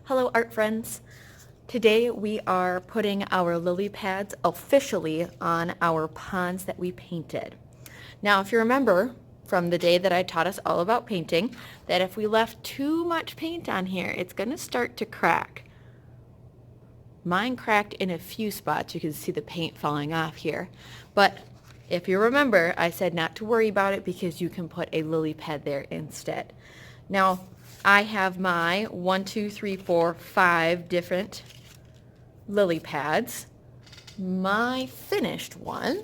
Hello art friends. Today we are putting our lily pads officially on our ponds that we painted. Now if you remember from the day that I taught us all about painting, that if we left too much paint on here, it's going to start to crack. Mine cracked in a few spots. You can see the paint falling off here. But if you remember, I said not to worry about it because you can put a lily pad there instead. Now, I have my 5 different lily pads. My finished one,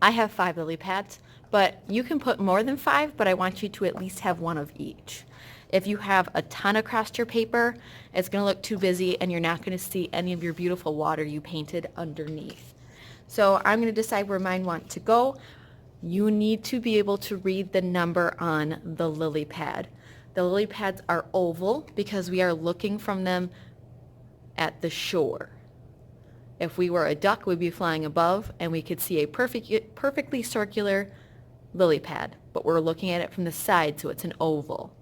I have 5 lily pads, but you can put more than 5, but I want you to at least have one of each. If you have a ton across your paper, it's going to look too busy and you're not going to see any of your beautiful water you painted underneath. So I'm going to decide where mine want to go. You need to be able to read the number on the lily pad. The lily pads are oval because we are looking from them at the shore. If we were a duck, we'd be flying above and we could see a perfectly circular lily pad, but we're looking at it from the side, so it's an oval.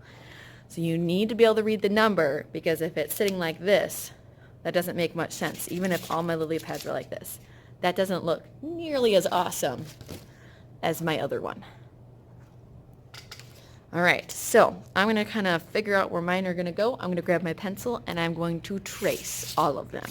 So you need to be able to read the number, because if it's sitting like this, that doesn't make much sense. Even if all my lily pads are like this, that doesn't look nearly as awesome as my other one. All right, so I'm going to kind of figure out where mine are going to go. I'm going to grab my pencil and I'm going to trace all of them.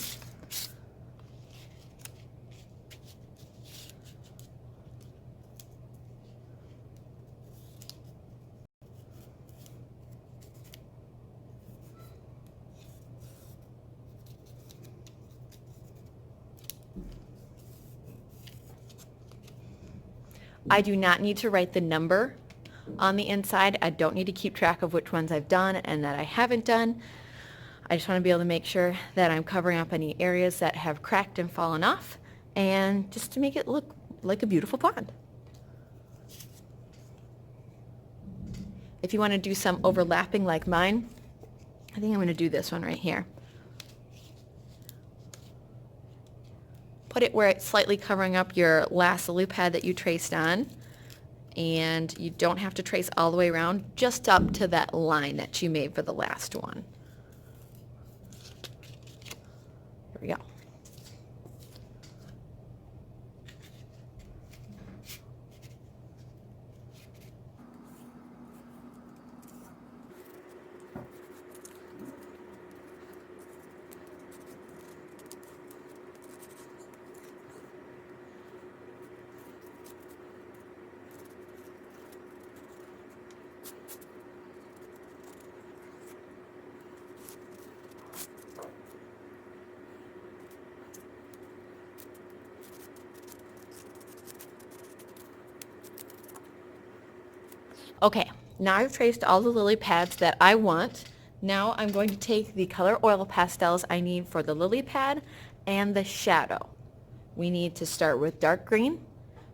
I do not need to write the number on the inside. I don't need to keep track of which ones I've done and that I haven't done. I just want to be able to make sure that I'm covering up any areas that have cracked and fallen off, and just to make it look like a beautiful pond. If you want to do some overlapping like mine, I think I'm going to do this one right here. Put it where it's slightly covering up your last lily pad that you traced on. And you don't have to trace all the way around, just up to that line that you made for the last one. Here we go. Okay, now I've traced all the lily pads that I want. Now I'm going to take the color oil pastels I need for the lily pad and the shadow. We need to start with dark green,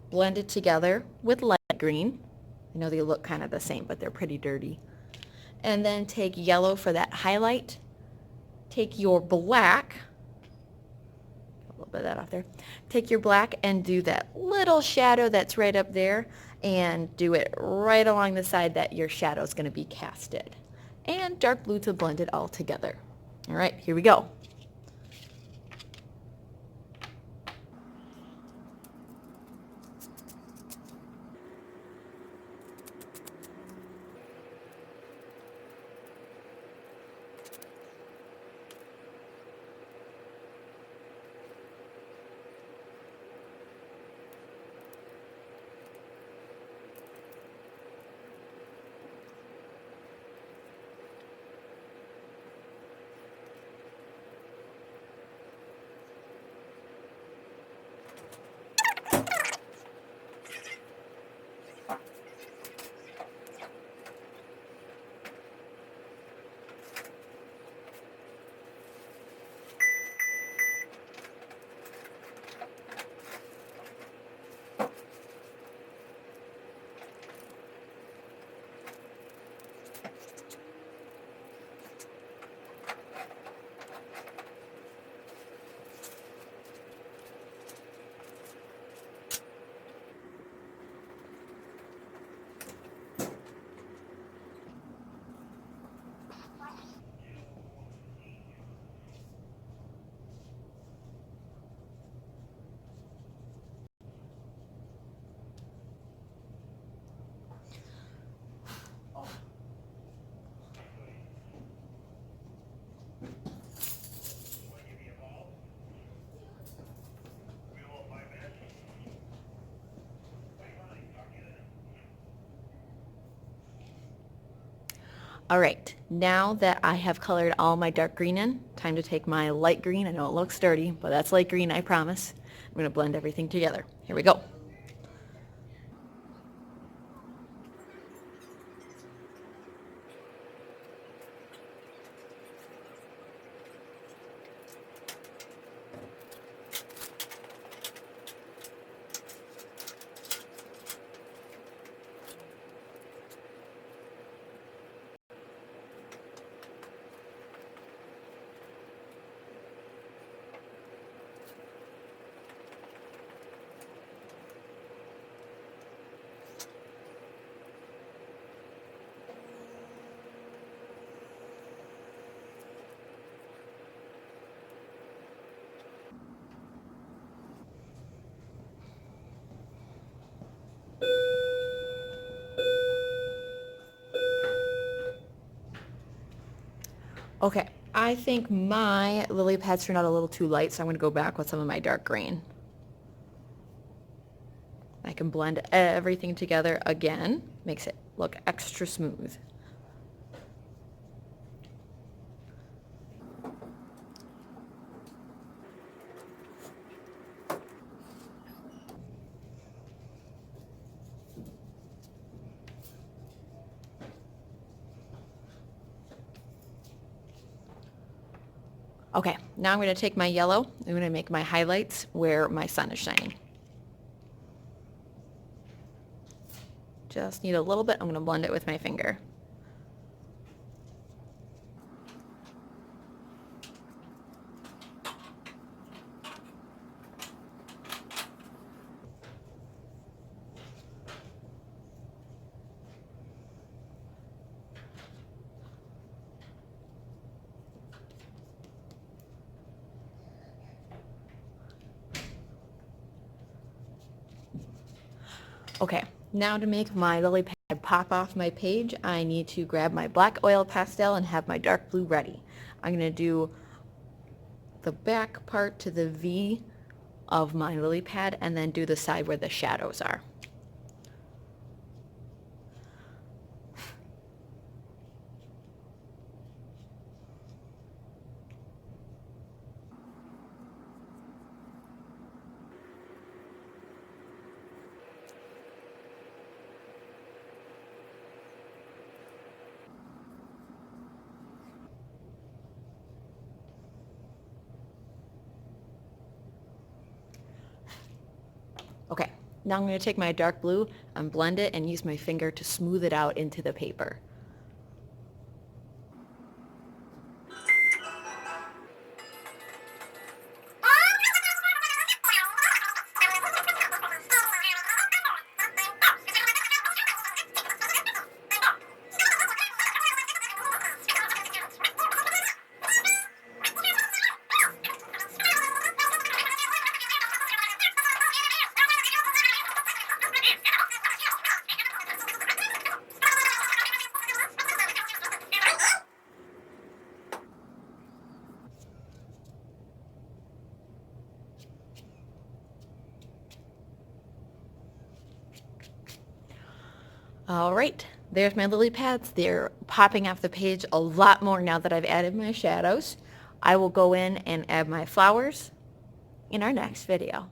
blend it together with light green. I know they look kind of the same, but they're pretty dirty. And then take yellow for that highlight. Take your black, a little bit of that off there. Take your black and do that little shadow that's right up there, and do it right along the side that your shadow is going to be casted. And dark blue to blend it all together. All right, here we go. All right, now that I have colored all my dark green in, time to take my light green. I know it looks dirty, but that's light green, I promise. I'm going to blend everything together. Here we go. Okay, I think my lily pads turned out a little too light, so I'm going to go back with some of my dark green. I can blend everything together again, makes it look extra smooth. Okay, now I'm going to take my yellow, I'm going to make my highlights where my sun is shining. Just need a little bit, I'm going to blend it with my finger. Okay, now to make my lily pad pop off my page, I need to grab my black oil pastel and have my dark blue ready. I'm going to do the back part to the V of my lily pad and then do the side where the shadows are. Okay, now I'm going to take my dark blue and blend it and use my finger to smooth it out into the paper. All right, there's my lily pads. They're popping off the page a lot more now that I've added my shadows. I will go in and add my flowers in our next video.